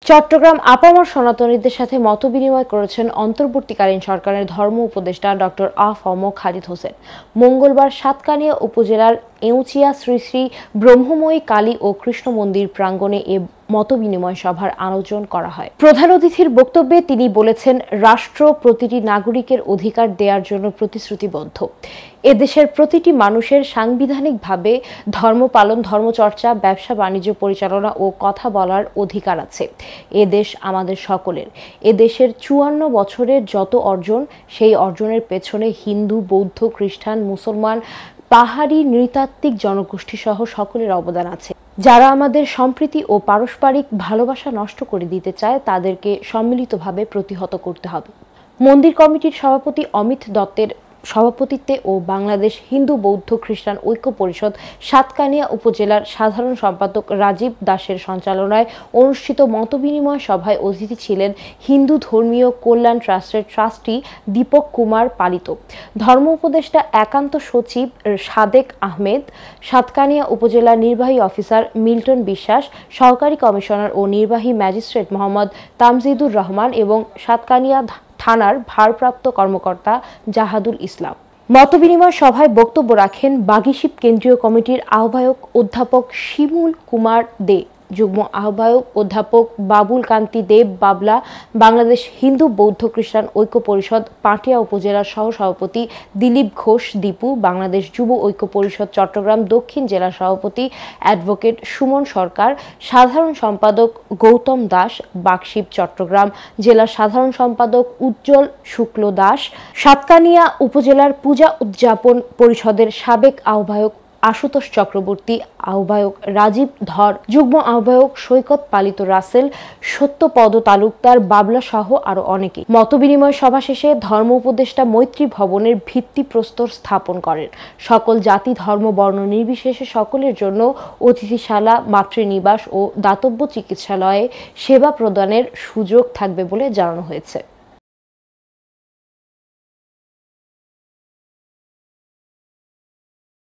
চট্টগ্রাম আপামর সনাতনীদের সাথে মতবিনিময় করেছেন অন্তর্বর্তীকালীন সরকারের ধর্ম উপদেষ্টা ডক্টর আ.ফ.ম খালিদ হোসেন। মঙ্গলবার সাতকানিয়া উপজেলার এউচিয়া শ্রী শ্রী ব্রহ্মময়ী কালী ও কৃষ্ণ মন্দির প্রাঙ্গণে এ মতবিনিময় সভার আয়োজন করা হয়। প্রধান অতিথির বক্তব্যে তিনি বলেছেন, রাষ্ট্র প্রতিটি নাগরিকের অধিকার দেওয়ার জন্য প্রতিশ্রুতিবদ্ধ। এদেশের প্রতিটি মানুষের সাংবিধানিকভাবে ধর্ম পালন, ধর্মচর্চা, ব্যবসা বাণিজ্য পরিচালনা ও কথা বলার অধিকার আছে। এ দেশ আমাদের সকলের। এ দেশের ৫৪ বছরের যত অর্জন, সেই অর্জনের পেছনে হিন্দু, বৌদ্ধ, খ্রিস্টান, মুসলমান, পাহাড়ি, নৃতাত্ত্বিক জনগোষ্ঠী সহ সকলের অবদান আছে। যারা আমাদের সম্প্রীতি ও পারস্পরিক ভালোবাসা নষ্ট করে দিতে চায়, তাদেরকে সম্মিলিতভাবে প্রতিহত করতে হবে। মন্দির কমিটির সভাপতি অমিত দত্তের সভাপতিত্বে ও বাংলাদেশ হিন্দু বৌদ্ধ খ্রিস্টান ঐক্য পরিষদ সাতকানিয়া উপজেলার সাধারণ সম্পাদক রাজীব দাসের সঞ্চালনায় অনুষ্ঠিত মতবিনিময় সভায় অতিথি ছিলেন হিন্দু ধর্মীয় কল্যাণ ট্রাস্টের ট্রাস্টি দীপক কুমার পালিত, ধর্ম উপদেষ্টা একান্ত সচিব সাদেক আহমেদ, সাতকানিয়া উপজেলা নির্বাহী অফিসার মিল্টন বিশ্বাস, সহকারী কমিশনার ও নির্বাহী ম্যাজিস্ট্রেট মোহাম্মদ তামজিদুর রহমান এবং সাতকানিয়া থানার ভারপ্রাপ্ত কর্মকর্তা জাহাদুল ইসলাম। মতবিনিময় সভায় বক্তব্য রাখেন বাগিশিপ কেন্দ্রীয় কমিটির আহ্বায়ক অধ্যাপক শিমুল কুমার দে, যুগ্ম আহ্বায়ক অধ্যাপক বাবুল কান্তি দেব বাবলা, বাংলাদেশ হিন্দু বৌদ্ধ খ্রিস্টান ঐক্য পরিষদ পাটিয়া উপজেলার সহসভাপতি দিলীপ ঘোষ দীপু, বাংলাদেশ যুব ঐক্য পরিষদ চট্টগ্রাম দক্ষিণ জেলা সভাপতি অ্যাডভোকেট সুমন সরকার, সাধারণ সম্পাদক গৌতম দাস, বাগশিপ চট্টগ্রাম জেলার সাধারণ সম্পাদক উজ্জ্বল শুক্ল দাস, সাতকানিয়া উপজেলার পূজা উদযাপন পরিষদের সাবেক আহ্বায়ক আশুতোষ চক্রবর্তী, আহ্বায়ক রাজীব ধর, যুগ্ম আহ্বায়ক সৈকত পালিত রাসেল, সত্যপদ তালুকদার বাবলা সহ আরো অনেকে। মতবিনিময় সভা শেষে ধর্ম উপদেষ্টা মৈত্রী ভবনের ভিত্তিপ্রস্তর স্থাপন করেন। সকল জাতি ধর্ম বর্ণ নির্বিশেষে সকলের জন্য অতিথিশালা, মাতৃনিবাস ও দাতব্য চিকিৎসালয়ে সেবা প্রদানের সুযোগ থাকবে বলে জানানো হয়েছে।